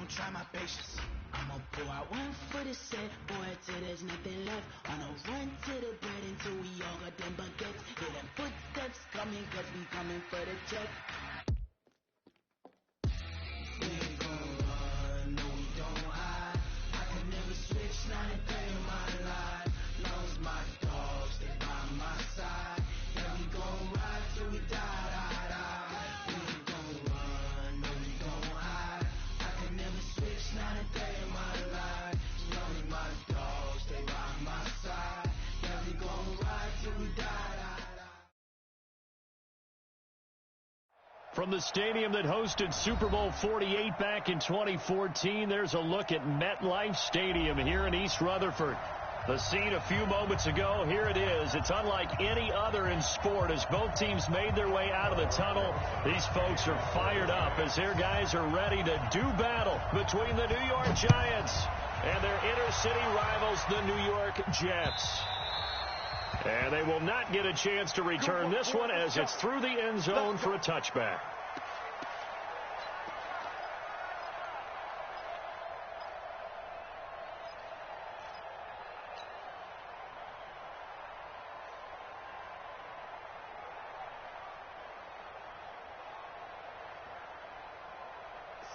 try my patience. I'ma pull out one for the set, boy, till there's nothing left. On a run to the bread until we all got them baguettes. Hear them footsteps coming, cause we coming for the check. We ain't gon' run, no we don't hide. I can never switch, not a day in my life. Long as my dogs, they by my side. Yeah, we gon' ride till we die, die, die. We ain't gon' run, no we don't hide. I can never switch, not a day in my life. Long as my dogs, they by my side. Yeah, we gon' ride till we die, die, die. From the stadium that hosted Super Bowl 48 back in 2014, there's a look at MetLife Stadium here in East Rutherford. The scene a few moments ago, here it is. It's unlike any other in sport as both teams made their way out of the tunnel. These folks are fired up as their guys are ready to do battle between the New York Giants and their inner-city rivals, the New York Jets. And they will not get a chance to return this one as it's through the end zone for a touchback.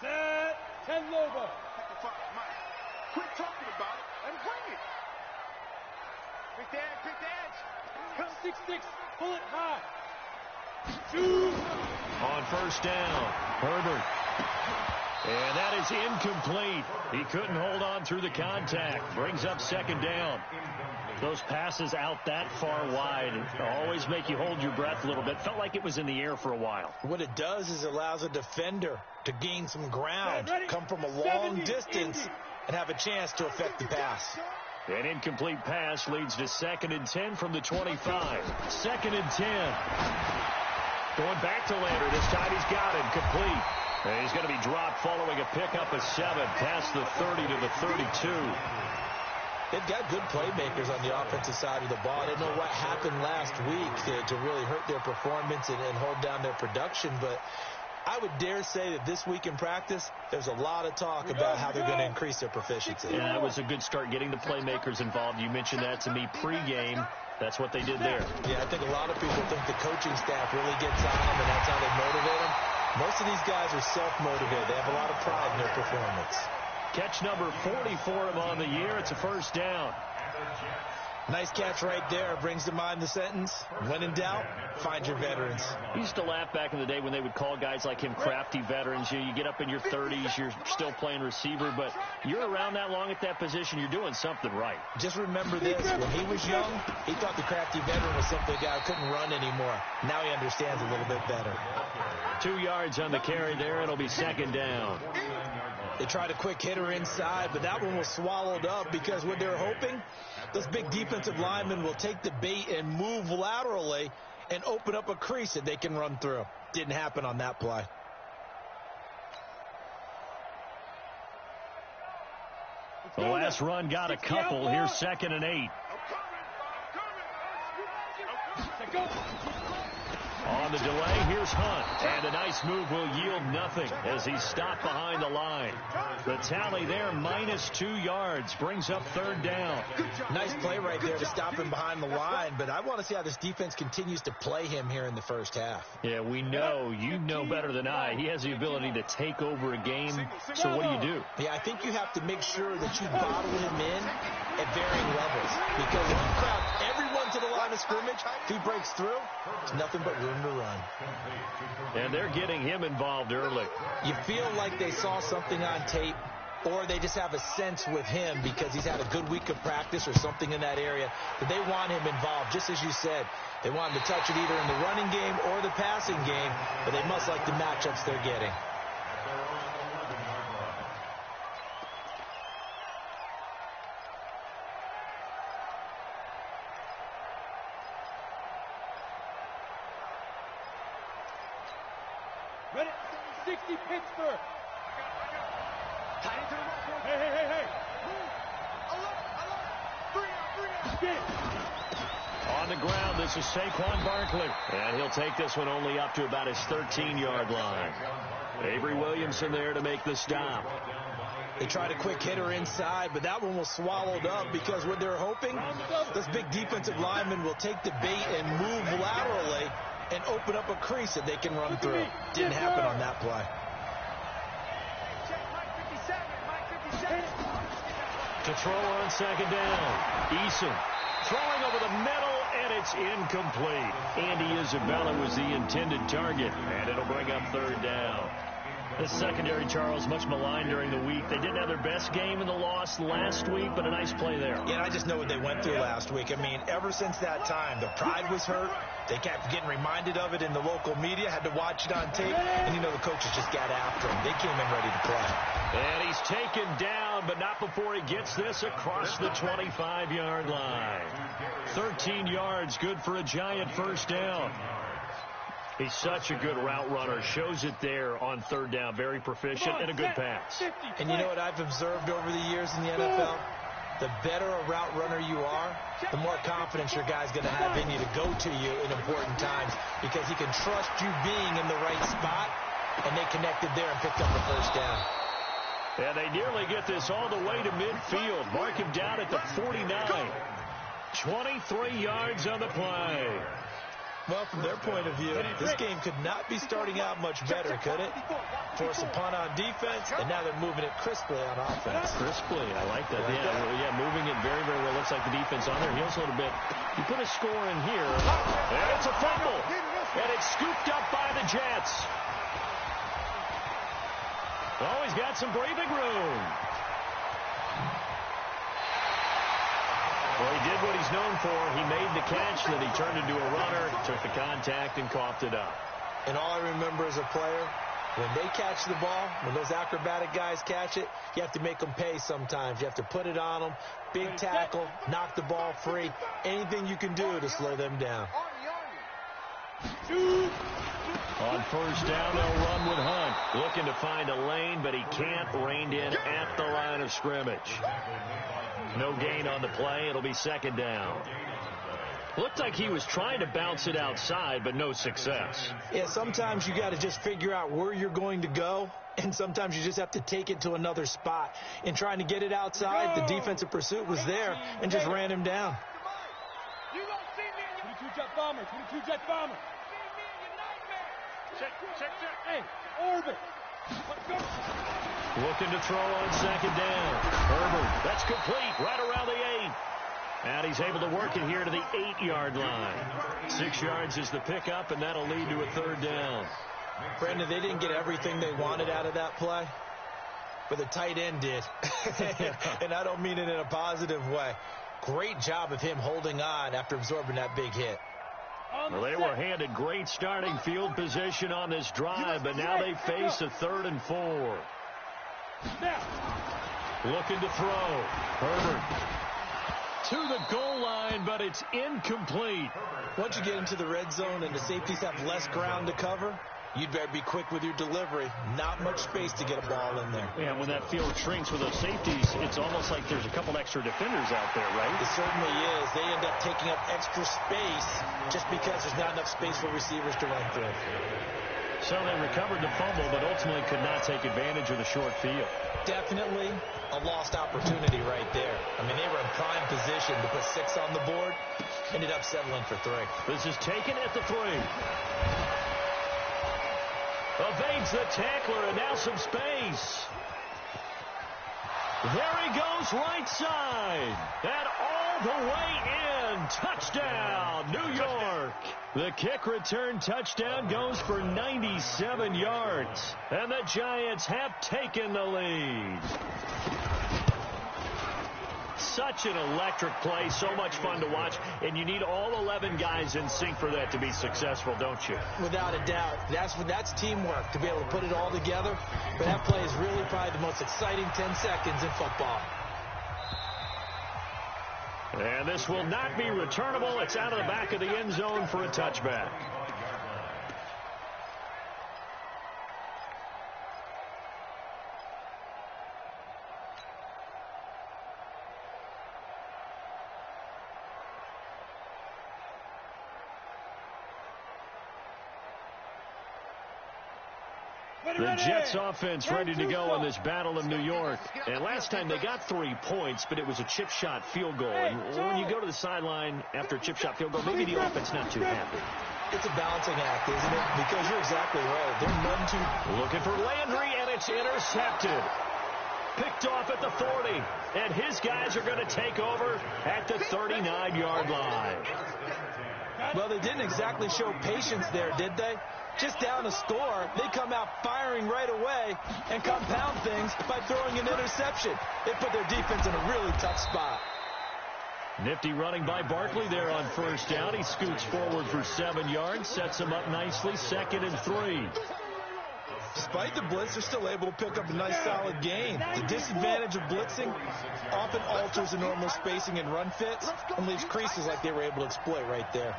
Set, 10 Loba. Quit talking about it and bring it. Pick the edge, pick the edge. Come 6-6, pull it high. Shoot. On first down, Herbert. And that is incomplete. He couldn't hold on through the contact. Brings up second down. Those passes out that far wide always make you hold your breath a little bit. Felt like it was in the air for a while. What it does is it allows a defender to gain some ground, come from a long distance, and have a chance to affect the pass. An incomplete pass leads to 2nd and 10 from the 25. 2nd and 10. Going back to Lander. This time he's got him complete. And he's going to be dropped following a pickup of 7 past the 30 to the 32. They've got good playmakers on the offensive side of the ball. I don't know what happened last week to really hurt their performance and hold down their production, but I would dare say that this week in practice, there's a lot of talk about how they're going to increase their proficiency. Yeah, that was a good start getting the playmakers involved. You mentioned that to me pregame. That's what they did there. Yeah, I think a lot of people think the coaching staff really gets on them, and that's how they motivate them. Most of these guys are self-motivated. They have a lot of pride in their performance. Catch number 40 for him on the year. It's a first down. Nice catch right there. Brings to mind the sentence, when in doubt, find your veterans. I used to laugh back in the day when they would call guys like him crafty veterans. You get up in your 30s, you're still playing receiver, but you're around that long at that position, you're doing something right. Just remember this, when he was young, he thought the crafty veteran was simply a guy who couldn't run anymore. Now he understands a little bit better. 2 yards on the carry there. It'll be second down. They tried a quick hitter inside, but that one was swallowed up because what they're hoping, those big defensive linemen will take the bait and move laterally and open up a crease that they can run through. Didn't happen on that play. The last run got a couple. Here's 2nd and 8. On the delay, here's Hunt. And a nice move will yield nothing as he's stopped behind the line. The tally there, -2 yards, brings up 3rd down. Nice play right there to stop him behind the line, but I want to see how this defense continues to play him here in the first half. Yeah, we know. You know better than I. He has the ability to take over a game. So what do? Yeah, I think you have to make sure that you bottle him in at varying levels. Because if you crowd everyone to the line of scrimmage, if he breaks through, there's nothing but room to run. And they're getting him involved early. You feel like they saw something on tape, or they just have a sense with him because he's had a good week of practice or something in that area that they want him involved. Just as you said, they want him to touch it either in the running game or the passing game, but they must like the matchups they're getting. Ready? 60 Pittsburgh. Hey. On the ground, this is Saquon Barkley. And he'll take this one only up to about his 13-yard line. Avery Williamson there to make the stop. They tried a quick hitter inside, but that one was swallowed up because what they're hoping, this big defensive lineman will take the bait and move laterally and open up a crease that they can run through. Didn't happen on that play. To throw on second down. Eason throwing over the middle, and it's incomplete. Andy Isabella was the intended target, and it'll bring up third down. The secondary, Charles, much maligned during the week. They didn't have their best game in the loss last week, but a nice play there. Yeah, I just know what they went through last week. I mean, ever since that time, the pride was hurt. They kept getting reminded of it in the local media, had to watch it on tape, and, you know, the coaches just got after him. They came in ready to play. And he's taken down, but not before he gets this across the 25-yard line. 13 yards, good for a Giant first down. He's such a good route runner. Shows it there on third down. Very proficient and a good pass. And you know what I've observed over the years in the NFL? The better a route runner you are, the more confidence your guy's going to have in you to go to you in important times because he can trust you being in the right spot, and they connected there and picked up the first down. And they nearly get this all the way to midfield. Mark him down at the 49. 23 yards on the play. Well, from their point of view, this game could not be starting out much better, could it? Force a punt on defense, and now they're moving it crisply on offense. Crisply, I like that. Yeah, moving it very, very well. Looks like the defense on their heels a little bit. You put a score in here, and it's a fumble. And it's scooped up by the Jets. Oh, he's got some breathing room. Well, he did what he's known for. He made the catch, then he turned into a runner, took the contact, and coughed it up. And all I remember as a player, when they catch the ball, when those acrobatic guys catch it, you have to make them pay sometimes. You have to put it on them, big tackle, knock the ball free, anything you can do to slow them down. On first down, they'll run with Hunt. Looking to find a lane, but he can't. Reined in at the line of scrimmage. No gain on the play. It'll be second down. Looked like he was trying to bounce it outside, but no success. Yeah, sometimes you got to just figure out where you're going to go, and sometimes you just have to take it to another spot. In trying to get it outside, the defensive pursuit was there and just ran him down. 22 jet bomber, 22 jet bomber. Check. Hey, orbit. Looking to throw on second down. Herbert, that's complete, right around the 8. And he's able to work it here to the 8-yard line. 6 yards is the pickup, and that'll lead to a third down. Brandon, they didn't get everything they wanted out of that play, but the tight end did. And I don't mean it in a positive way. Great job of him holding on after absorbing that big hit. Well, they were handed great starting field position on this drive, but now they face a 3rd and 4. Looking to throw. Herbert to the goal line, but it's incomplete. Once you get into the red zone and the safeties have less ground to cover, you'd better be quick with your delivery. Not much space to get a ball in there. Yeah, when that field shrinks with those safeties, it's almost like there's a couple extra defenders out there, right? It certainly is. They end up taking up extra space just because there's not enough space for receivers to run through. So they recovered the fumble, but ultimately could not take advantage of the short field. Definitely a lost opportunity right there. I mean, they were in prime position to put 6 on the board. Ended up settling for 3. This is taken at the 3. Evades the tackler, and now some space. There he goes, right side. And all the way in. Touchdown, New York. The kick return touchdown goes for 97 yards. And the Giants have taken the lead. Such an electric play, so much fun to watch, and you need all 11 guys in sync for that to be successful, don't you? Without a doubt. That's teamwork, to be able to put it all together. But that play is really probably the most exciting 10 seconds in football. And this will not be returnable. It's out of the back of the end zone for a touchback. The Jets offense ready to go in this battle of New York. And last time they got 3 points, but it was a chip shot field goal. And when you go to the sideline after a chip shot field goal, maybe the offense not too happy. It's a balancing act, isn't it? Because you're exactly right. They're none too... Looking for Landry, and it's intercepted. Picked off at the 40. And his guys are going to take over at the 39-yard line. Well, they didn't exactly show patience there, did they? Just down a score, they come out firing right away and compound things by throwing an interception. They put their defense in a really tough spot. Nifty running by Barkley there on first down. He scoots forward for 7 yards, sets him up nicely, 2nd and 3. Despite the blitz, they're still able to pick up a nice solid gain. The disadvantage of blitzing often alters the normal spacing and run fits and leaves creases like they were able to exploit right there.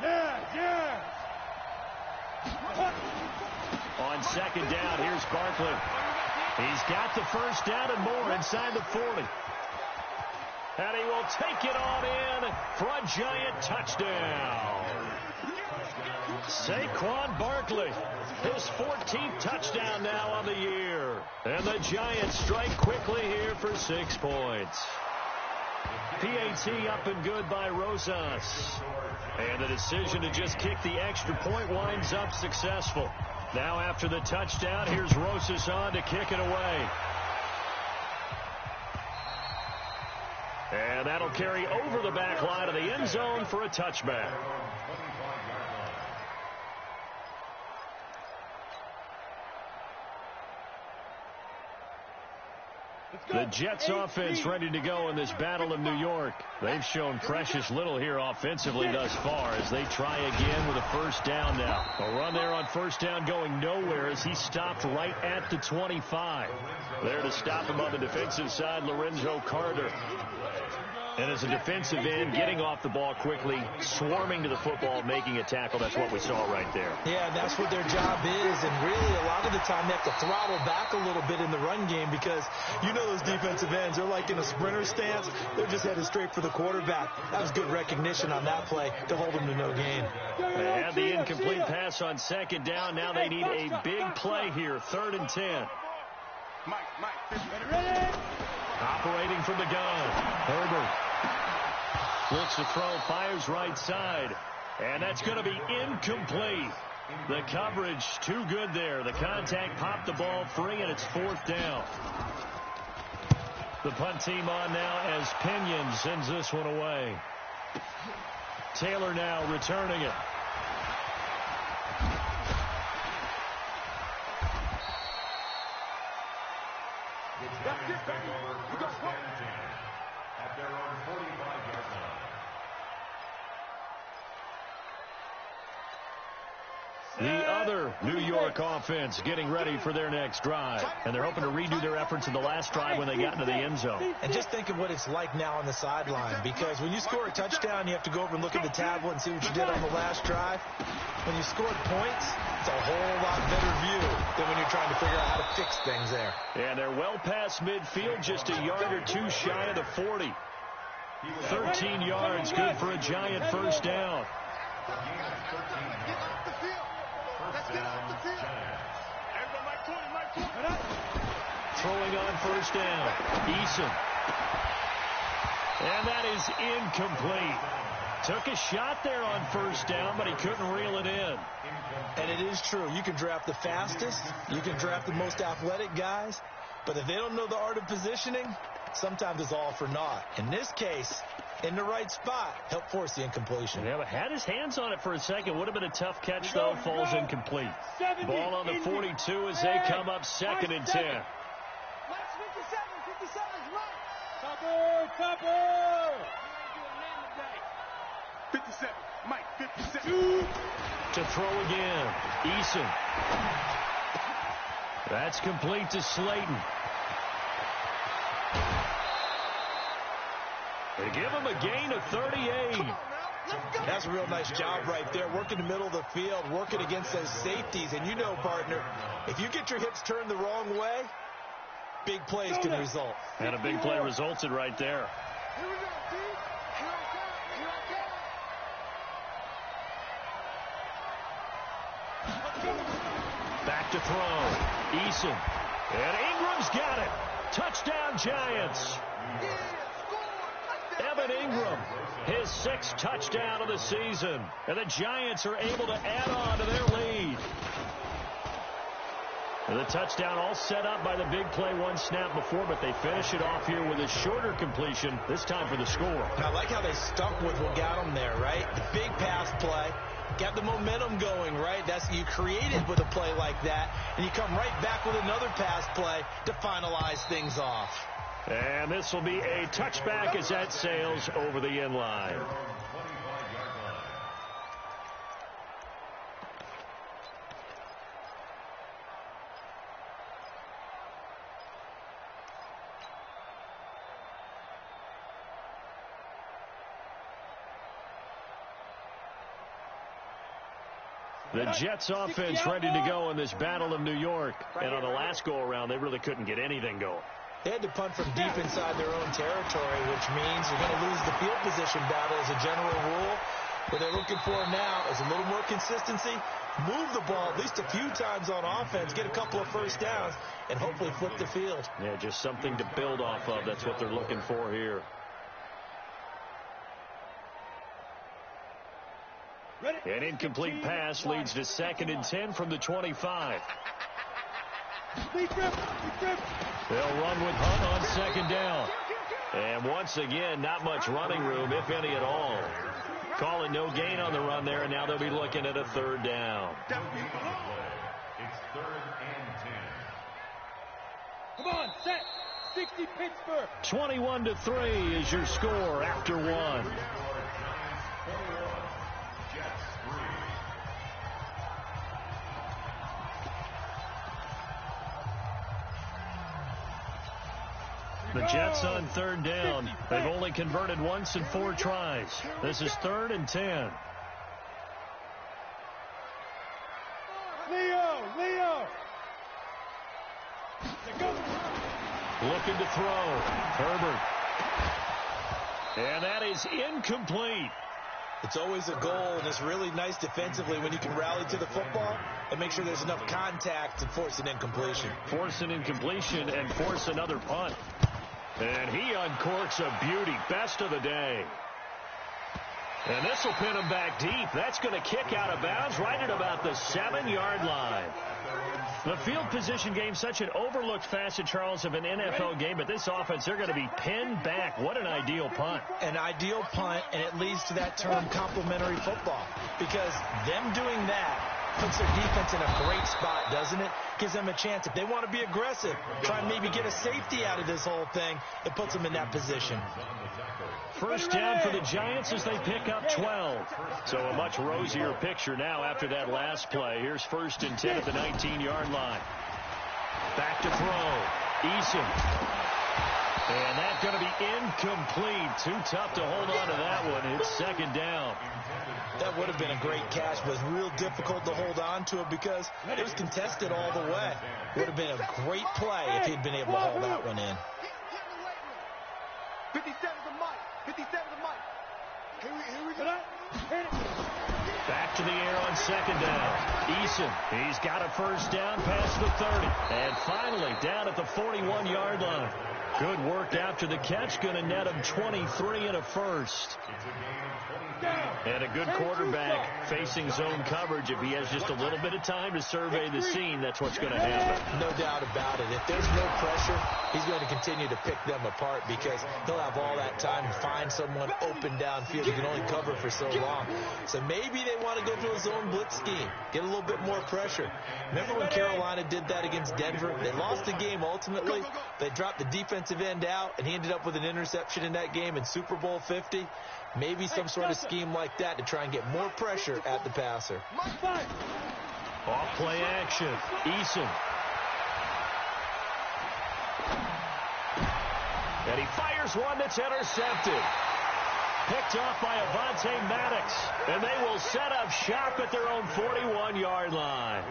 On 2nd down, here's Barkley. He's got the first down and more inside the 40. And he will take it on in for a giant touchdown. Saquon Barkley, his 14th touchdown now on the year. And the Giants strike quickly here for 6 points. PAT up and good by Rosas. And the decision to just kick the extra point winds up successful. Now after the touchdown, here's Rosas on to kick it away. And that'll carry over the back line of the end zone for a touchback. The Jets offense ready to go in this battle of New York. They've shown precious little here offensively thus far as they try again with a first down now. A run there on first down going nowhere as he stopped right at the 25. There to stop him on the defensive side, Lorenzo Carter. And as a defensive end, getting off the ball quickly, swarming to the football, making a tackle. That's what we saw right there. Yeah, that's what their job is. And really, a lot of the time, they have to throttle back a little bit in the run game because you know those defensive ends, they're like in a sprinter stance. They're just headed straight for the quarterback. That was good recognition on that play to hold them to no gain. They had the incomplete pass on 2nd down. Now they need a big play here, 3rd and 10. Operating from the gun, Herbert. Looks to throw, fires right side. And that's going to be incomplete. The coverage too good there. The contact popped the ball free, and it's 4th down. The punt team on now as Pinion sends this one away. Taylor now returning it. That's it, baby. You got one. At their own 45-yard line. The other New York offense getting ready for their next drive. And they're hoping to redo their efforts in the last drive when they got into the end zone. And just think of what it's like now on the sideline, because when you score a touchdown, you have to go over and look at the tablet and see what you did on the last drive. When you scored points, it's a whole lot better view than when you're trying to figure out how to fix things there. And they're well past midfield, just a yard or two shy of the 40. 13 yards, good for a giant first down. Throwing on first down, Eason. And that is incomplete. Took a shot there on first down, but he couldn't reel it in. And it is true. You can draft the fastest. You can draft the most athletic guys. But if they don't know the art of positioning, sometimes it's all for naught. In this case, in the right spot, helped force the incompletion. Yeah, but had his hands on it for a second. Would have been a tough catch, though. Falls incomplete. Ball on the 42 as they come up 2nd and 10. 57. Mike, 57. To throw again. Eason. That's complete to Slayton. They give him a gain of 38. That's a real nice job right there. Working the middle of the field, working against those safeties. And you know, partner, if you get your hips turned the wrong way, big plays can result. And a big play resulted right there. Here we go, Steve. Back to throw. Eason. And Ingram's got it. Touchdown, Giants. Evan Ingram, his 6th touchdown of the season. And the Giants are able to add on to their lead. And the touchdown all set up by the big play one snap before, but they finish it off here with a shorter completion, this time for the score. I like how they stuck with what got them there, right? The big pass play, got the momentum going, right? That's you created with a play like that, and you come right back with another pass play to finalize things off. And this will be a touchback as that sails over the end line. The Jets offense ready to go in this Battle of New York. And on the last go-around, they really couldn't get anything going. They had to punt from deep inside their own territory, which means you're going to lose the field position battle as a general rule. What they're looking for now is a little more consistency, move the ball at least a few times on offense, get a couple of first downs, and hopefully flip the field. Yeah, just something to build off of. That's what they're looking for here. An incomplete pass leads to 2nd and 10 from the 25. They'll run with Hunt on 2nd down. And once again, not much running room, if any at all. Calling no gain on the run there, and now they'll be looking at a 3rd down. It's 3rd and 10. Come on, set. 60 Pittsburgh. 21-3 is your score after 1. The Jets on 3rd down. They've only converted once in 4 tries. This is 3rd and 10. Leo. Looking to throw. Herbert. And that is incomplete. It's always a goal, and it's really nice defensively when you can rally to the football and make sure there's enough contact to force an incompletion. Force an incompletion and force another punt. And he uncorks a beauty. Best of the day. And this will pin him back deep. That's going to kick out of bounds right at about the 7-yard line. The field position game, such an overlooked facet, Charles, of an NFL game. But this offense, they're going to be pinned back. What an ideal punt. An ideal punt, and it leads to that term complementary football. Because them doing that puts their defense in a great spot, doesn't it? Gives them a chance. If they want to be aggressive, try and maybe get a safety out of this whole thing, it puts them in that position. First down for the Giants as they pick up 12. So a much rosier picture now after that last play. Here's 1st and 10 at the 19-yard line. Back to throw. Eason. And that's going to be incomplete. Too tough to hold on to that one. It's 2nd down. That would have been a great catch, but it was real difficult to hold on to it because it was contested all the way. Would have been a great play if he'd been able to haul that one in. 57's a Mike. 57's a Mike. Here we go. Back to the air on 2nd down. Eason, he's got a first down past the 30. And finally down at the 41-yard line. Good work after the catch. Going to net him 23 and a first. And a good quarterback facing zone coverage. If he has just a little bit of time to survey the scene, that's what's going to happen. No doubt about it. If there's no pressure, he's going to continue to pick them apart because he'll have all that time to find someone open downfield. He can only cover for so long. So maybe they want to go to a zone blitz scheme, get a little bit more pressure. Remember when Carolina did that against Denver? They lost the game ultimately. They dropped the defensive end out, and he ended up with an interception in that game in Super Bowl 50. Maybe some sort of scheme like that to try and get more pressure at the passer. Off play action. Eason. And he fires one that's intercepted. picked off by Avonte Maddox. And they will set up shop at their own 41-yard line.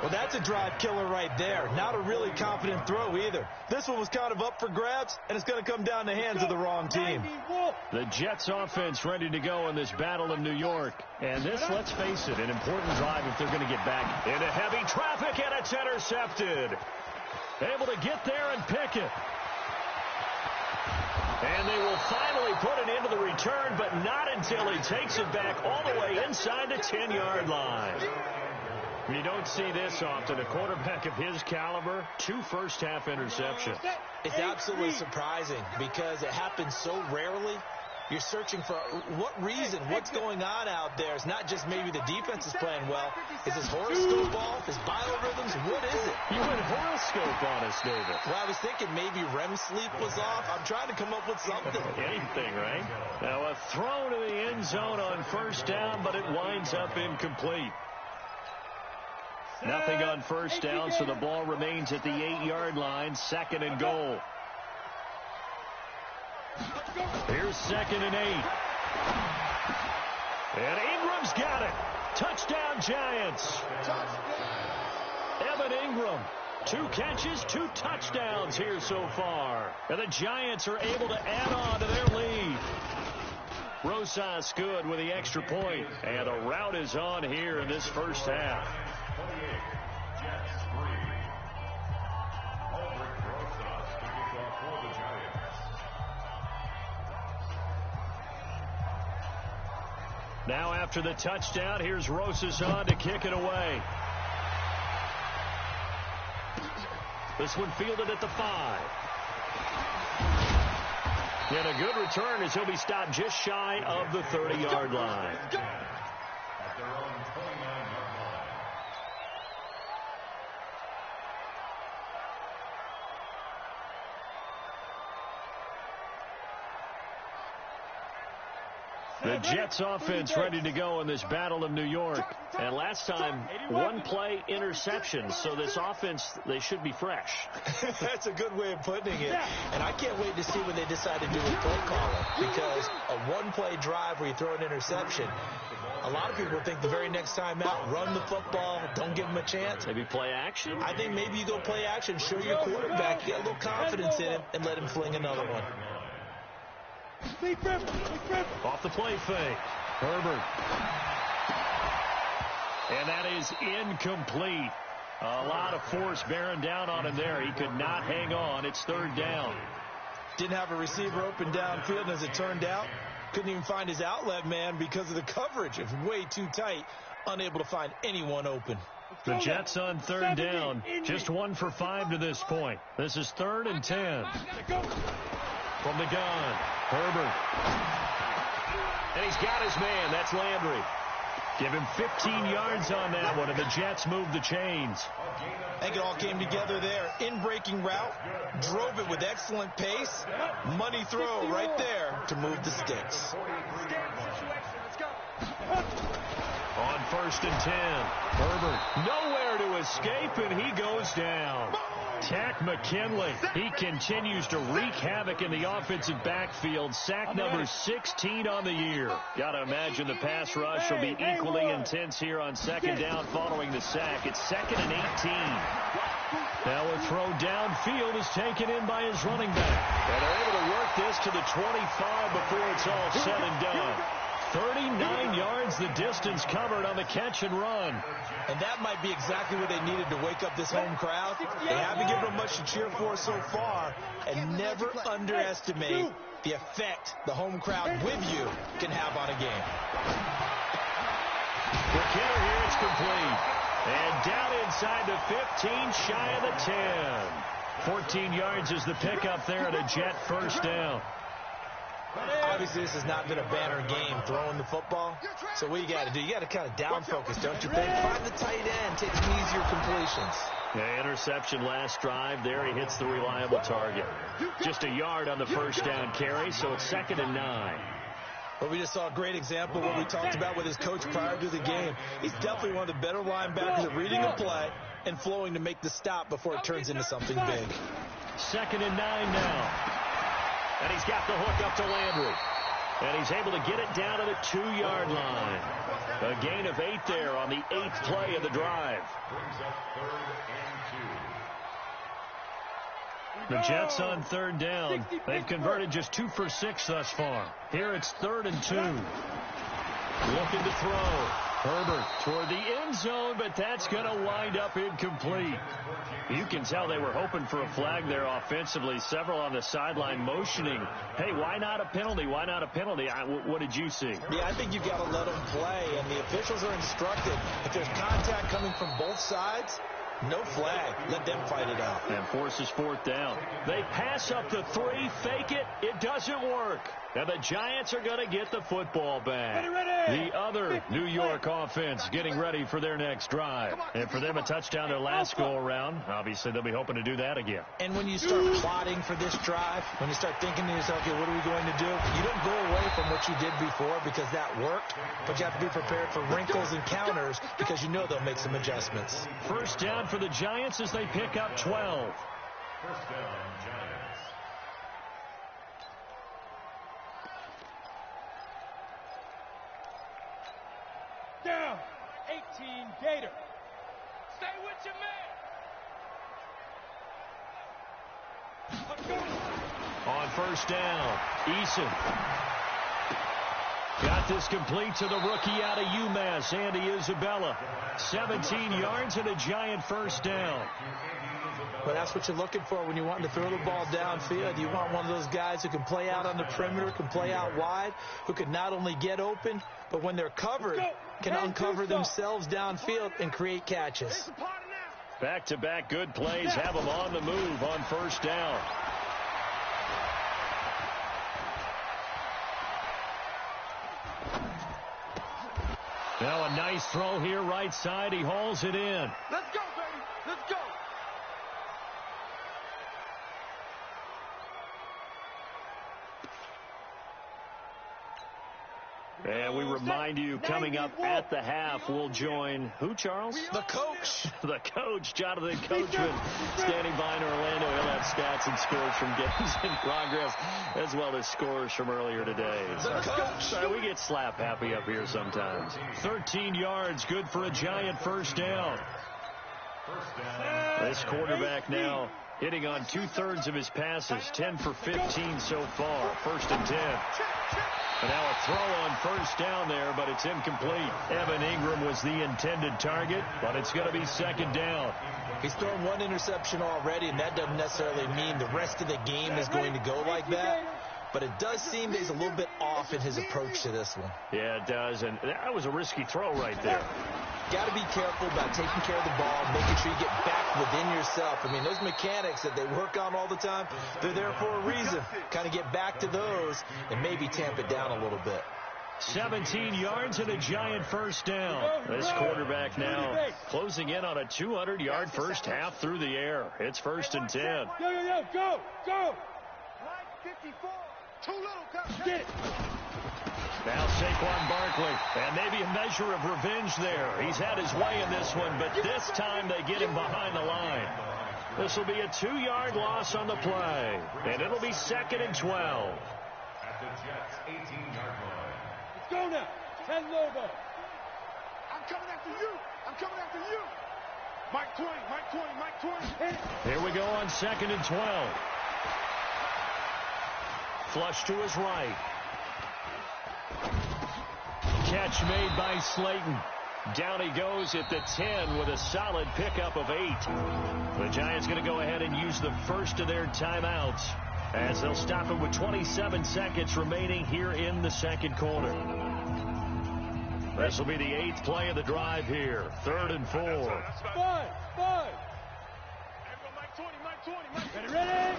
Well, that's a drive killer right there. Not a really confident throw either. This one was kind of up for grabs, and it's going to come down the hands of the wrong team. The Jets offense ready to go in this battle of New York. And this, let's face it, an important drive if they're going to get back into heavy traffic, and it's intercepted. Able to get there and pick it. And they will finally put it into the return, but not until he takes it back all the way inside the 10-yard line. You don't see this often. A quarterback of his caliber, 2 first-half interceptions. It's absolutely surprising because it happens so rarely. You're searching for what reason, what's going on out there. It's not just maybe the defense is playing well. Is his horoscope off? His biorhythms? What is it? You went horoscope on us, David. Well, I was thinking maybe REM sleep was off. I'm trying to come up with something. Anything, right? Now a throw to the end zone on first down, but it winds up incomplete. Nothing on first down, so the ball remains at the 8-yard line, 2nd and goal. Here's 2nd and 8. And Ingram's got it. Touchdown, Giants. Evan Ingram, 2 catches, 2 touchdowns here so far. And the Giants are able to add on to their lead. Rosas good with the extra point. And a rout is on here in this first half. Now after the touchdown, here's Rosas on to kick it away. This one fielded at the 5. And a good return as he'll be stopped just shy of the 30-yard line. At their own 29-yard line. The Jets offense ready to go in this battle of New York. And last time, 1-play interception. So this offense, they should be fresh. That's a good way of putting it. And I can't wait to see what they decide to do with play calling. Because a 1-play drive where you throw an interception, a lot of people think the very next time out, run the football, don't give them a chance. Maybe play action? I think maybe you go play action, show your quarterback, get a little confidence in him, and let him fling another one. Off the play fake. Herbert. And that is incomplete. A lot of force bearing down on him there. He could not hang on. It's 3rd down. Didn't have a receiver open downfield, and as it turned out, couldn't even find his outlet man because of the coverage. It was way too tight, unable to find anyone open. The Jets on 3rd down. Just 1 for 5 to this point. This is 3rd and 10. From the gun, Herbert. And he's got his man. That's Landry. Give him 15 yards on that one, and the Jets move the chains. I think it all came together there. In-breaking route, drove it with excellent pace. Money throw right there to move the sticks. On 1st and 10, Herbert nowhere to escape, and he goes down. Tack McKinley. He continues to wreak havoc in the offensive backfield. Sack number 16 on the year. Got to imagine the pass rush will be equally intense here on 2nd down following the sack. It's 2nd and 18. Now a throw downfield is taken in by his running back. And they're able to work this to the 25 before it's all said and done. 39 yards the distance covered on the catch and run. And that might be exactly what they needed to wake up this home crowd. They haven't given them much to cheer for so far. And never underestimate the effect the home crowd with you can have on a game. The kicker here, it's complete. And down inside the 15, shy of the 10. 14 yards is the pickup there at a Jet 1st down. Obviously, this has not been a banner game throwing the football. So what you got to do, you got to kind of down focus, don't you think? Find the tight end, take some easier completions. Yeah, interception last drive. There he hits the reliable target. Just a yard on the 1st down carry, so it's 2nd and 9. Well, we just saw a great example of what we talked about with his coach prior to the game. He's definitely one of the better linebackers at reading a play and flowing to make the stop before it turns into something big. 2nd and 9 now. And he's got the hook up to Landry. And he's able to get it down to the 2-yard line. A gain of 8 there on the 8th play of the drive. Brings up 3rd and 2. The Jets on 3rd down. They've converted just 2 for 6 thus far. Here it's 3rd and 2. Looking to throw. Herbert toward the end zone, but that's going to wind up incomplete. You can tell they were hoping for a flag there offensively. Several on the sideline motioning, hey, why not a penalty? Why not a penalty? What did you see? Yeah, I think you got to let them play, and the officials are instructed. If there's contact coming from both sides, no flag. Let them fight it out. And forces 4th down. They pass up the 3, fake it. It doesn't work. And the Giants are going to get the football back. The other New York offense getting ready for their next drive. And for them, a touchdown their last go-around. Obviously, they'll be hoping to do that again. And when you start plotting for this drive, when you start thinking to yourself, okay, what are we going to do? You don't go away from what you did before because that worked. But you have to be prepared for wrinkles and counters because you know they'll make some adjustments. 1st down for the Giants as they pick up 12. 1st down, Giants. Down. 18 Gator. Stay with your man. On 1st down, Eason. Got this complete to the rookie out of UMass, Andy Isabella. 17 yards and a Giant 1st down. Well, that's what you're looking for when you want to throw the ball downfield. You want one of those guys who can play out on the perimeter, can play out wide, who can not only get open, but when they're covered, can uncover themselves downfield and create catches. Back-to-back good plays have them on the move on 1st down. Now a nice throw here right side. He hauls it in. Let's go, baby. Let's go. And we remind you, coming up at the half, we'll join who, Charles? The coach. The coach, Jonathan Coachman, standing by in Orlando. He'll have stats and scores from games in progress, as well as scores from earlier today. So we get slap happy up here sometimes. 13 yards, good for a Giant 1st down. This quarterback now hitting on 2/3 of his passes, 10 for 15 so far. 1st and 10. And now a throw on 1st down there, but it's incomplete. Evan Ingram was the intended target, but it's going to be 2nd down. He's thrown 1 interception already, and that doesn't necessarily mean the rest of the game is going to go like that. But it does seem that he's a little bit off in his approach to this one. Yeah, it does, and that was a risky throw right there. Got to be careful about taking care of the ball, making sure you get back within yourself. I mean, those mechanics that they work on all the time, they're there for a reason. Kind of get back to those and maybe tamp it down a little bit. 17 yards and a Giant 1st down. This quarterback now closing in on a 200-yard first half through the air. It's 1st and 10. Go. 54. Too little. Get it. Now Saquon Barkley, and maybe a measure of revenge there. He's had his way in this one, but this time they get him behind the line. This will be a 2-yard loss on the play, and it'll be 2nd and 12. At the Jets' 18-yard line. Let's go now. 10 Lobo. I'm coming after you. Mike 20. Here we go on 2nd and 12. Flush to his right. Catch made by Slayton. Down he goes at the 10 with a solid pickup of 8. The Giants going to go ahead and use the first of their timeouts as they'll stop it with 27 seconds remaining here in the 2nd quarter. This will be the 8th play of the drive here. 3rd and 4. Five. Ready.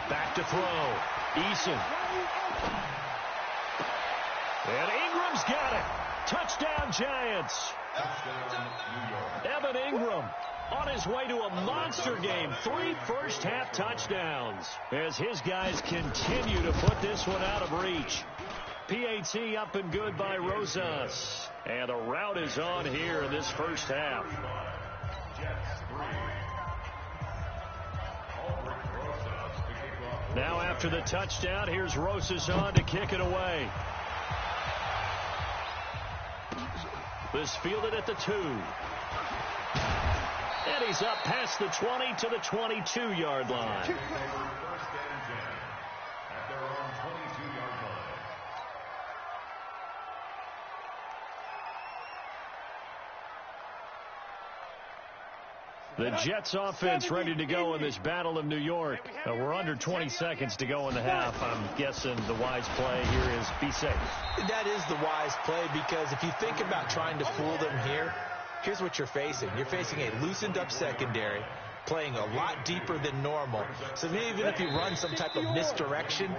Back to throw. Eason. And Ingram's got it. Touchdown, Giants. Evan Ingram on his way to a monster game. 3 first-half touchdowns as his guys continue to put this one out of reach. PAT up and good by Rosas. And the route is on here in this first half. Now after the touchdown, here's Rosas on to kick it away. This fielded at the 2. And he's up past the 20 to the 22-yard line. First and 10 at their own 22-yard line. The Jets offense ready to go in this Battle of New York. We're under 20 seconds to go in the half. I'm guessing the wise play here is be safe. That is the wise play, because if you think about trying to fool them here, here's what you're facing. You're facing a loosened up secondary, playing a lot deeper than normal. So even if you run some type of misdirection,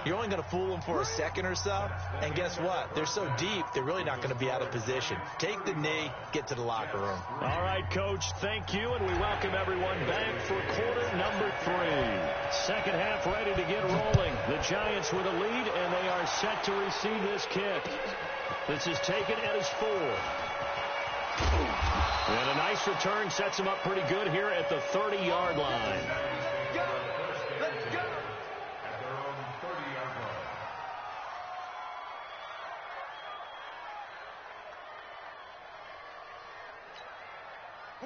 you're only going to fool them for a second or so. And guess what? They're so deep, they're really not going to be out of position. Take the knee, get to the locker room. All right, Coach, thank you, and we welcome everyone back for quarter number 3. Second half ready to get rolling. The Giants with a lead, and they are set to receive this kick. This is taken at his 4. And a nice return sets him up pretty good here at the 30-yard line. Let's go. At their own 30-yard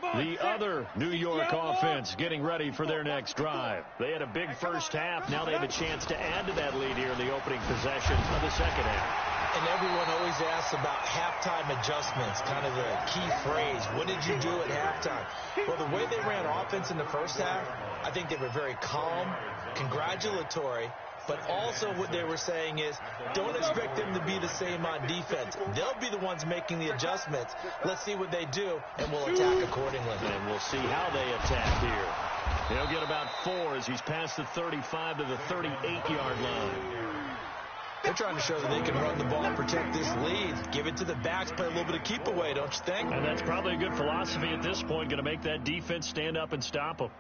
line. The other New York offense getting ready for their next drive. They had a big first half. Now they have a chance to add to that lead here in the opening possession of the second half. And everyone always asks about halftime adjustments, kind of the key phrase. What did you do at halftime? Well, the way they ran offense in the first half, I think they were very calm, congratulatory, but also what they were saying is don't expect them to be the same on defense. They'll be the ones making the adjustments. Let's see what they do, and we'll attack accordingly. And we'll see how they attack here. He'll get about 4 as he's past the 35 to the 38-yard line. They're trying to show that they can run the ball and protect this lead. Give it to the backs, play a little bit of keep away, don't you think? And that's probably a good philosophy at this point, going to make that defense stand up and stop them.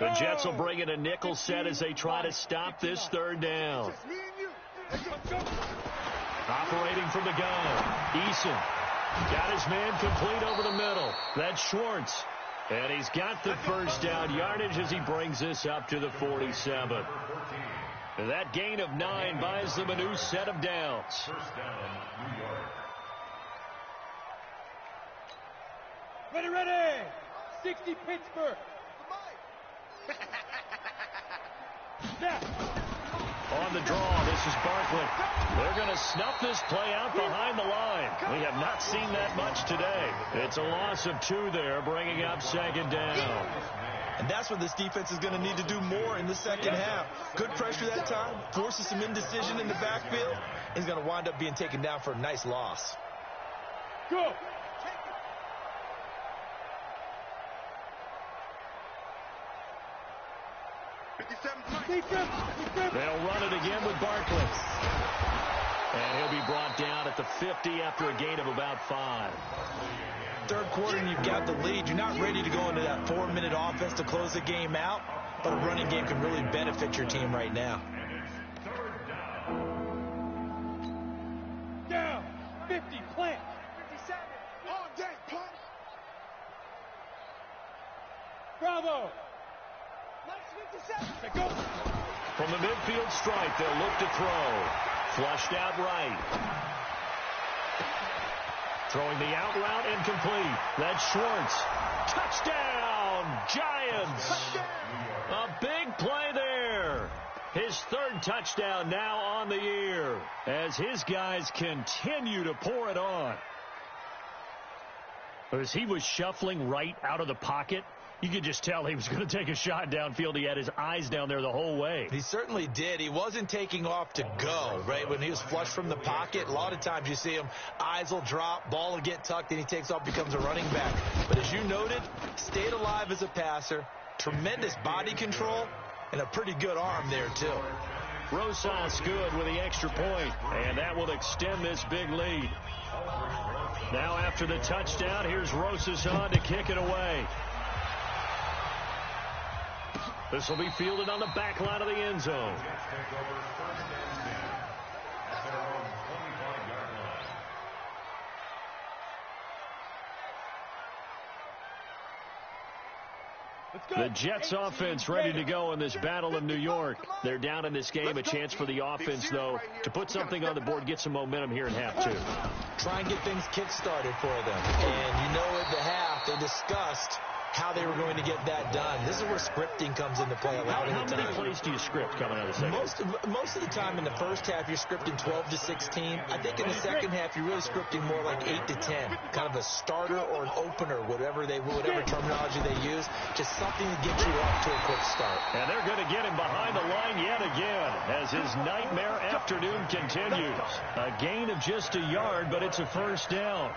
The Jets will bring in a nickel set as they try to stop this third down. Just me and you. Let's go. Operating from the gun, Eason got his man complete over the middle. That's Schwartz. And he's got the first down yardage as he brings this up to the 47. That gain of 9 buys them a new set of downs. First down, New York. Ready. 60 Pittsburgh. Snap. On the draw, this is Barkley. They're going to snuff this play out behind the line. We have not seen that much today. It's a loss of 2 there, bringing up second down. And that's what this defense is going to need to do more in the second half. Good pressure that time, forces some indecision in the backfield. He's going to wind up being taken down for a nice loss. Go. They'll run it again with Barkley. And he'll be brought down at the 50 after a gain of about 5. Third quarter and you've got the lead. You're not ready to go into that 4-minute offense to close the game out, but a running game can really benefit your team right now. Down. 50. Plant. 57. All day, plant. Bravo. Nice 57. Go. From the midfield stripe, they'll look to throw. Flushed out right. Throwing the out route incomplete. That's Schwartz. Touchdown, Giants. A big play there. His 3rd touchdown now on the year as his guys continue to pour it on. As he was shuffling right out of the pocket, you could just tell he was going to take a shot downfield. He had his eyes down there the whole way. He certainly did. He wasn't taking off to go, right? When he was flush from the pocket, a lot of times you see him, eyes will drop, ball will get tucked, and he takes off, becomes a running back. But as you noted, stayed alive as a passer, tremendous body control, and a pretty good arm there, too. Rosas good with the extra point, and that will extend this big lead. Now after the touchdown, here's Rosas on to kick it away. This will be fielded on the back line of the end zone. The Jets offense ready to go in this battle of New York. They're down in this game. A chance for the offense, though, to put something on the board, get some momentum here in half two. Try and get things kick-started for them. And you know at the half, they discussed how they were going to get that done. This is where scripting comes into play a lot of the time. How many plays do you script coming out of the second? Most of the time in the first half, you're scripting 12 to 16. I think in the second half, you're really scripting more like 8 to 10. Kind of a starter or an opener, whatever terminology they use. Just something to get you off to a quick start. And they're going to get him behind the line yet again as his nightmare afternoon continues. A gain of just a yard, but it's a first down.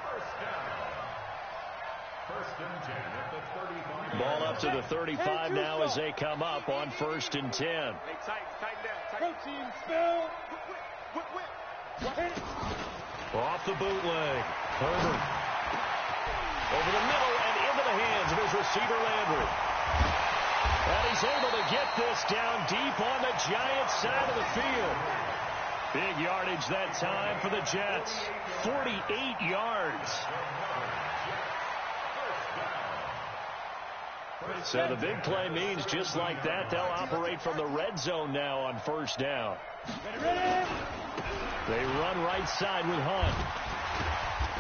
Ball up to the 35 now as they come up on 1st and 10. Hey, tighten down. Protein spell. Off the bootleg. Herbert. Over the middle and into the hands of his receiver Landry. And he's able to get this down deep on the Giants side of the field. Big yardage that time for the Jets. 48 yards. So the big play means just like that, they'll operate from the red zone now on 1st down. They run right side with Hunt.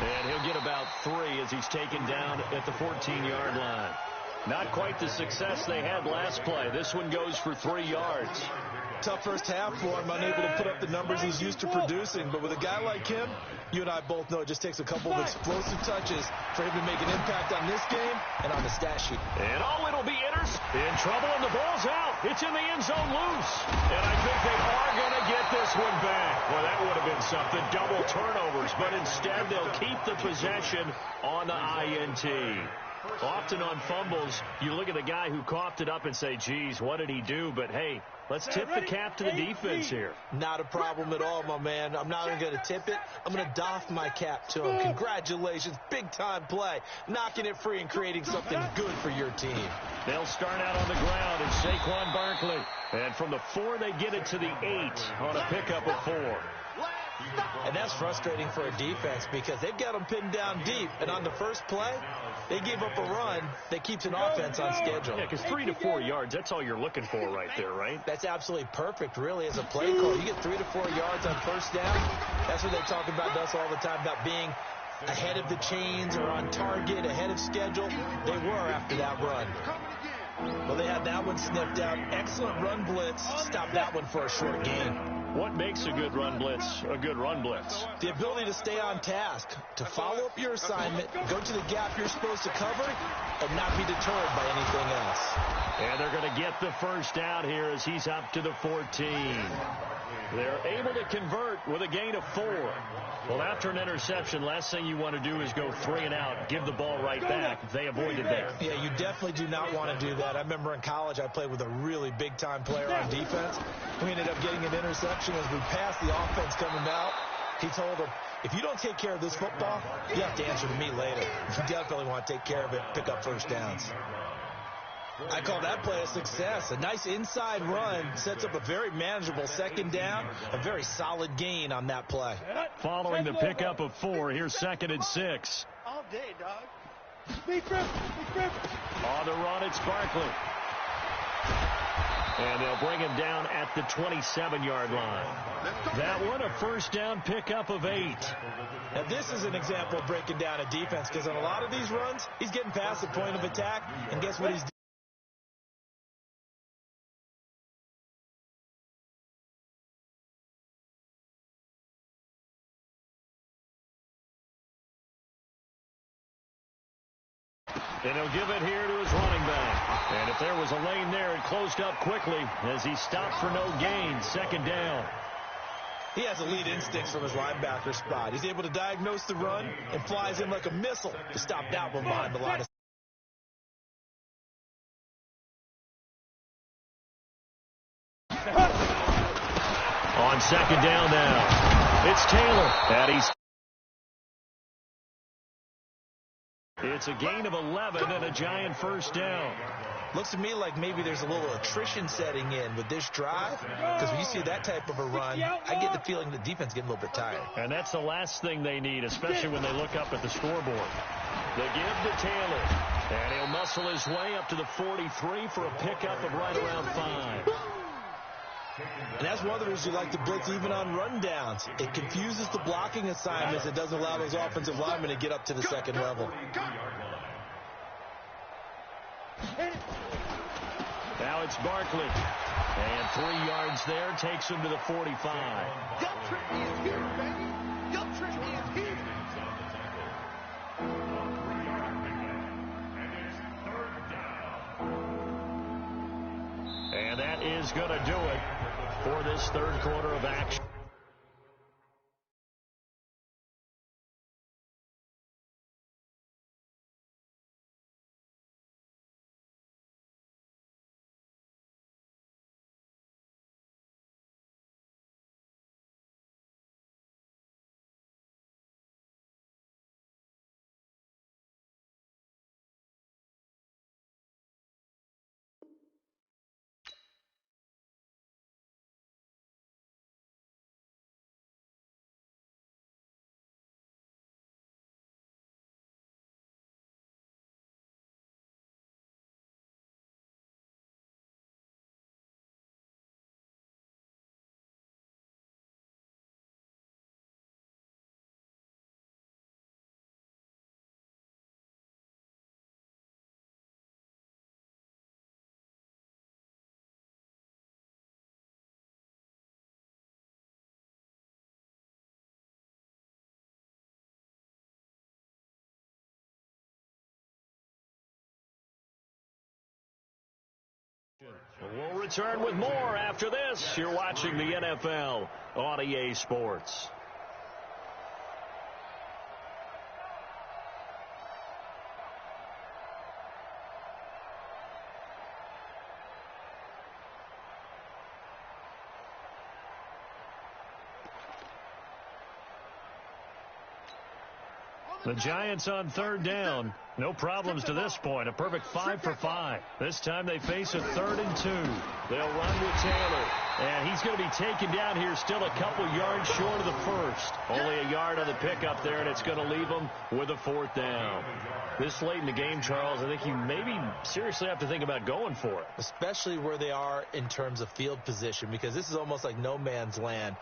And he'll get about 3 as he's taken down at the 14-yard line. Not quite the success they had last play. This one goes for 3 yards. Tough first half for him, unable to put up the numbers he's used to producing. But with a guy like him, you and I both know it just takes a couple of explosive touches for him to make an impact on this game and on the stat sheet. And it'll be in trouble, and the ball's out. It's in the end zone loose. And I think they are going to get this one back. Well, that would have been something. Double turnovers, but instead they'll keep the possession on the INT. Often on fumbles, you look at the guy who coughed it up and say, geez, what did he do? But, hey, let's tip the cap to the defense here. Not a problem at all, my man. I'm not even going to tip it. I'm going to doff my cap to him. Congratulations. Big-time play. Knocking it free and creating something good for your team. They'll start out on the ground, and Saquon Barkley. And from the 4, they get it to the 8 on a pickup of 4. And that's frustrating for a defense because they've got them pinned down deep. And on the first play, they gave up a run that keeps an offense on schedule. Yeah, because 3 to 4 yards, that's all you're looking for right there, right? That's absolutely perfect, really, as a play call. You get 3 to 4 yards on 1st down. That's what they talk about to us all the time, about being ahead of the chains or on target, ahead of schedule. They were after that run. Well, they had that one sniffed out. Excellent run blitz. Stopped that one for a short gain. What makes a good run blitz a good run blitz? The ability to stay on task, to follow up your assignment, go to the gap you're supposed to cover, and not be deterred by anything else. And they're going to get the first down here as he's up to the 14. They're able to convert with a gain of 4. Well, after an interception, last thing you want to do is go 3 and out, give the ball right back. They avoided that. Yeah, you definitely do not want to do that. I remember in college I played with a really big-time player on defense. We ended up getting an interception as we passed the offense coming out. He told him, if you don't take care of this football, you have to answer to me later. You definitely want to take care of it, pick up first downs. I call that play a success. A nice inside run sets up a very manageable 2nd down, a very solid gain on that play. Following the pickup of 4, here's 2nd and 6. All day, dog. On the run, it's Barkley. And they'll bring him down at the 27-yard line. That one, a first down pickup of 8. Now, this is an example of breaking down a defense, because on a lot of these runs, he's getting past the point of attack, and guess what he's doing? And he'll give it here to his running back. And if there was a lane there, it closed up quickly as he stopped for no gain. 2nd down. He has elite instincts from his linebacker spot. He's able to diagnose the run and flies in like a missile to stop that one behind the line. On 2nd down now, it's Taylor. And it's a gain of 11 and a Giant first down. Looks to me like maybe there's a little attrition setting in with this drive, because when you see that type of a run, I get the feeling the defense getting a little bit tired. And that's the last thing they need, especially when they look up at the scoreboard. The give to Taylor, and he'll muscle his way up to the 43 for a pickup of right around 5. And that's one of the reasons you like to blitz even on rundowns. It confuses the blocking assignments. It doesn't allow those offensive linemen to get up to the second level. Now it's Barkley. And 3 yards there takes him to the 45. Gumtree is here, baby. Gumtree is here. And that is going to do it for this third quarter of action. We'll return with more after this. You're watching the NFL on EA Sports. The Giants on third down. No problems to this point. A perfect 5 for 5. This time they face a 3rd and 2. They'll run with Taylor. And he's going to be taken down here still a couple yards short of the first. Only a yard on the pickup there, and it's going to leave him with a 4th down. This late in the game, Charles, I think you maybe seriously have to think about going for it. Especially where they are in terms of field position, because this is almost like no man's land.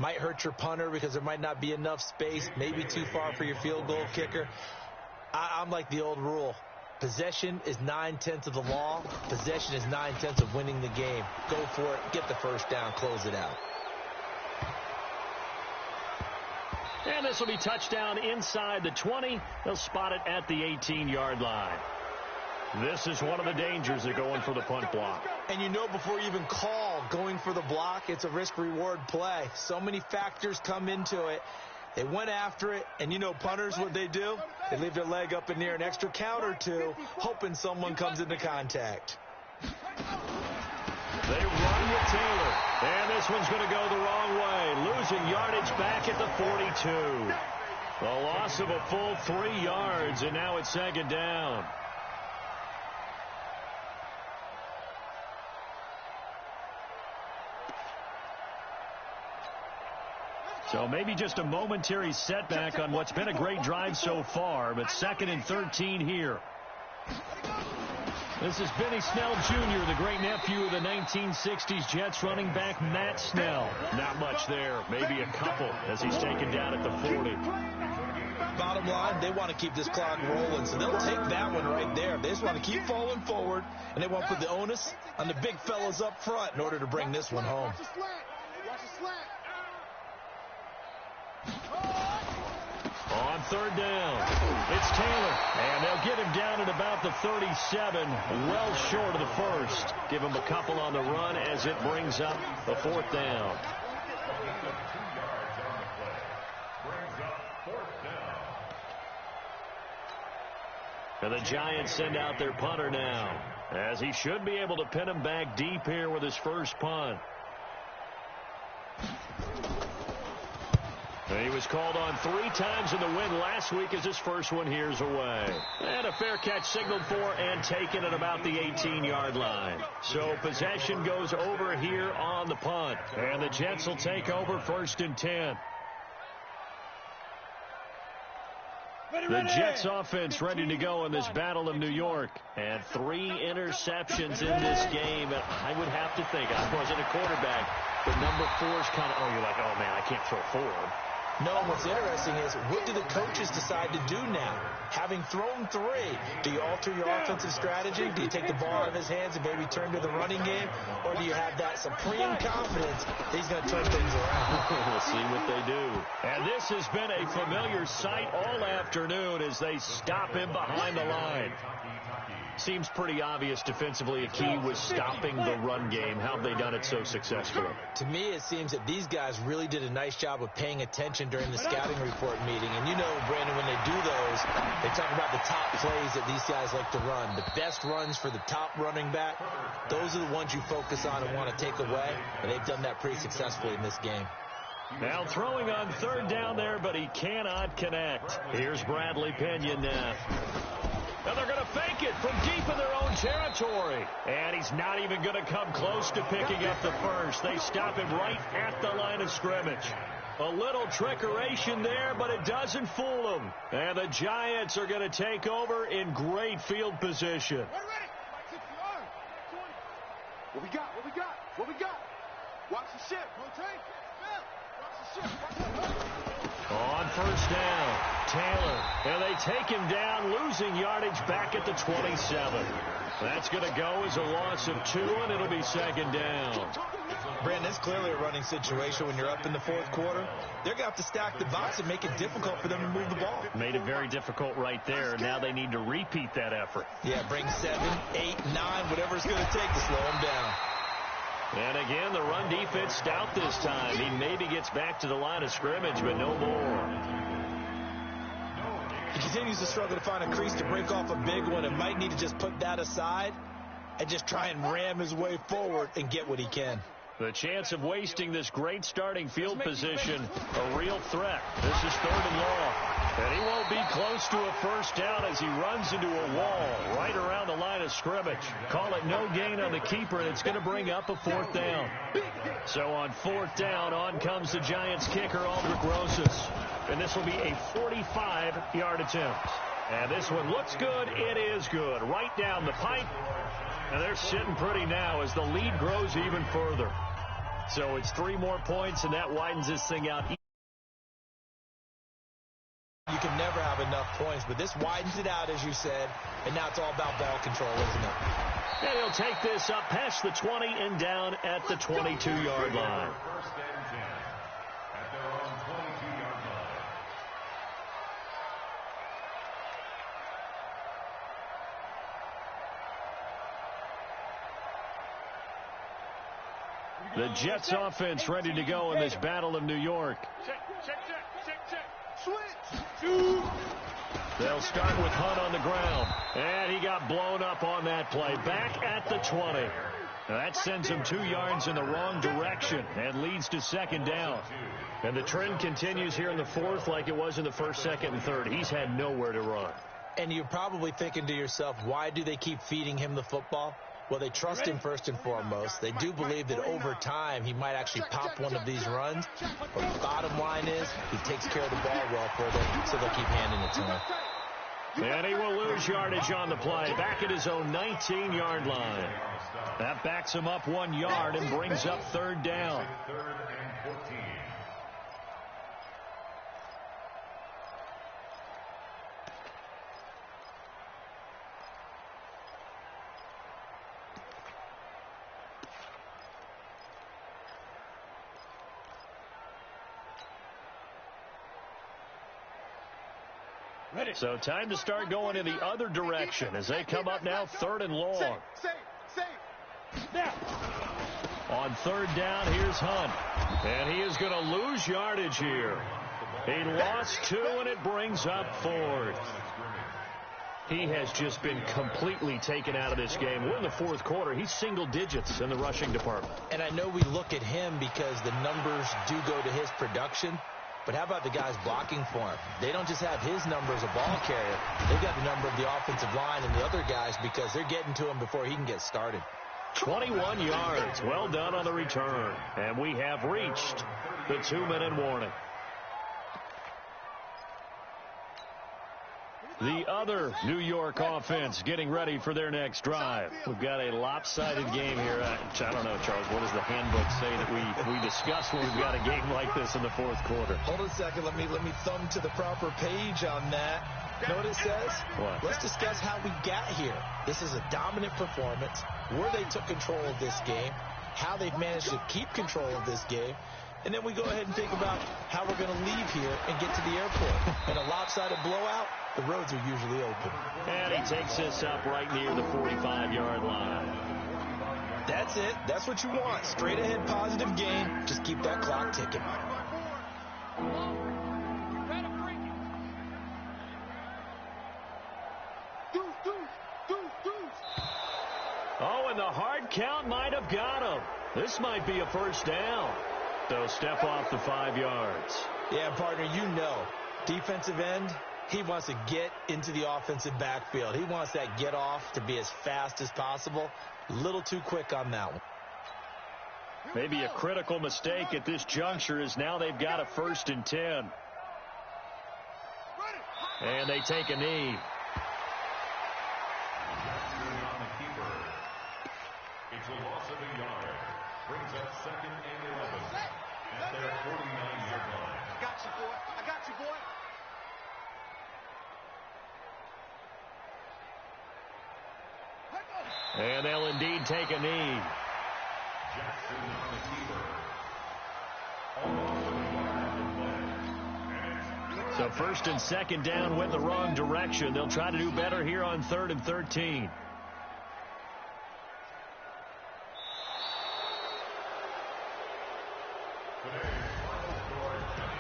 Might hurt your punter because there might not be enough space, maybe too far for your field goal kicker. I'm like the old rule. Possession is 9/10 of the law. Possession is 9/10 of winning the game. Go for it. Get the first down. Close it out. And this will be touchdown inside the 20. They'll spot it at the 18-yard line. This is one of the dangers of going for the punt block. And you know before you even call going for the block, it's a risk-reward play. So many factors come into it. They went after it, and you know punters, what they do? They leave their leg up in the air an extra count or two, hoping someone comes into contact. They run with Taylor, and this one's going to go the wrong way, losing yardage back at the 42. A loss of a full 3 yards, and now it's 2nd down. So maybe just a momentary setback on what's been a great drive so far, but 2nd and 13 here. This is Benny Snell Jr., the great nephew of the 1960s Jets running back Matt Snell. Not much there, maybe a couple as he's taken down at the 40. Bottom line, they want to keep this clock rolling, so they'll take that one right there. They just want to keep falling forward, and they want to put the onus on the big fellas up front in order to bring this one home. Watch the slant. On 3rd down, it's Taylor, and they'll get him down at about the 37, well short of the first. Give him a couple on the run as it brings up the 4th down. And the Giants send out their punter now, as he should be able to pin him back deep here with his first punt. He was called on 3 times in the win last week as his first one here's away. And a fair catch signaled for and taken at about the 18-yard line. So possession goes over here on the punt. And the Jets will take over 1st and 10. The Jets offense ready to go in this Battle of New York. And 3 interceptions in this game. And I would have to think, I wasn't a quarterback, but number 4 is kind of, you're like, oh, man, I can't throw 4. No, what's interesting is what do the coaches decide to do now? Having thrown 3, do you alter your offensive strategy? Do you take the ball out of his hands and maybe turn to the running game? Or do you have that supreme confidence that he's going to turn things around? We'll see what they do. And this has been a familiar sight all afternoon as they stop him behind the line. Seems pretty obvious defensively a key was stopping the run game. How have they done it so successfully? To me, it seems that these guys really did a nice job of paying attention during the scouting report meeting. And you know, Brandon, when they do those, they talk about the top plays that these guys like to run. The best runs for the top running back, those are the ones you focus on and want to take away. And they've done that pretty successfully in this game. Now throwing on 3rd down there, but he cannot connect. Here's Bradley Pinion now. And they're going to fake it from deep in their own territory. And he's not even going to come close to picking up the first. They stop him right at the line of scrimmage. A little trickeration there, but it doesn't fool them. And the Giants are going to take over in great field position. What we got? What we got? What we got? Watch the ship. Rotate. Watch the ship. On 1st down, Taylor. And they take him down, losing yardage back at the 27. That's going to go as a loss of 2, and it'll be 2nd down. Brandon, it's clearly a running situation when you're up in the 4th quarter. They're going to have to stack the box and make it difficult for them to move the ball. Made it very difficult right there. Now they need to repeat that effort. Yeah, bring 7, 8, 9, whatever it's going to take to slow them down. And again, the run defense stout this time. He maybe gets back to the line of scrimmage, but no more. He continues to struggle to find a crease to break off a big one and might need to just put that aside and just try and ram his way forward and get what he can. The chance of wasting this great starting field position, a real threat. This is 3rd and long. And he won't be close to a 1st down as he runs into a wall right around the line of scrimmage. Call it no gain on the keeper, and it's going to bring up a 4th down. So on 4th down, on comes the Giants kicker, Aldrich Rosas. And this will be a 45-yard attempt. And this one looks good. It is good. Right down the pipe. And they're sitting pretty now as the lead grows even further. So it's 3 more points, and that widens this thing out. You can never have enough points, but this widens it out, as you said, and now it's all about ball control, isn't it? And he'll take this up past the 20 and down at the 22-yard line. 1st and 10 at their own 22-yard line. The Jets offense ready to go in this Battle of New York. Check. Switch. They'll start with Hunt on the ground. And he got blown up on that play. Back at the 20. That sends him 2 yards in the wrong direction and leads to 2nd down. And the trend continues here in the 4th like it was in the 1st, 2nd, and 3rd. He's had nowhere to run. And you're probably thinking to yourself, why do they keep feeding him the football? Well, they trust him first and foremost. They do believe that over time he might actually pop one of these runs. But the bottom line is he takes care of the ball well for them, so they'll keep handing it to him. And he will lose yardage on the play. Back at his own 19-yard line. That backs him up 1 yard and brings up 3rd down. 3rd and 14. So time to start going in the other direction as they come up now 3rd and long. On 3rd down, here's Hunt. And he is going to lose yardage here. He lost 2, and it brings up 4th. He has just been completely taken out of this game. We're in the 4th quarter. He's single digits in the rushing department. And I know we look at him because the numbers do go to his production. But how about the guys blocking for him? They don't just have his number as a ball carrier. They've got the number of the offensive line and the other guys because they're getting to him before he can get started. 21 yards. Well done on the return. And we have reached the 2-minute warning. The other New York offense getting ready for their next drive. We've got a lopsided game here. I don't know, Charles, what does the handbook say that we discuss when we've got a game like this in the fourth quarter? Hold on a second. Let me thumb to the proper page on that. Know what it says? What? Let's discuss how we got here. This is a dominant performance, where they took control of this game, how they've managed to keep control of this game, and then we go ahead and think about how we're going to leave here and get to the airport. In a lopsided blowout, the roads are usually open. And he takes this up right near the 45-yard line. That's it. That's what you want. Straight ahead positive gain. Just keep that clock ticking. Oh, and the hard count might have got him. This might be a first down. They'll step off the 5 yards. Yeah, partner, you know, defensive end, he wants to get into the offensive backfield. He wants that get off to be as fast as possible. A little too quick on that one. Maybe a critical mistake at this juncture is now they've got a 1st and 10. And they take a knee. It's a loss of a yard. Brings up 2nd and 11 at their 49-yard line. I got you, boy. I got you, boy. And they'll indeed take a knee. Jackson on the keeper. Almost a yard. So 1st and 2nd down went the wrong direction. They'll try to do better here on 3rd and 13.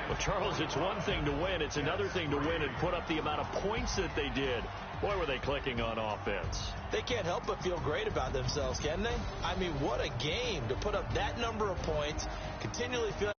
Well, Charles, it's one thing to win. It's another thing to win and put up the amount of points that they did. Boy, were they clicking on offense. They can't help but feel great about themselves, can they? I mean, what a game to put up that number of points, continually feel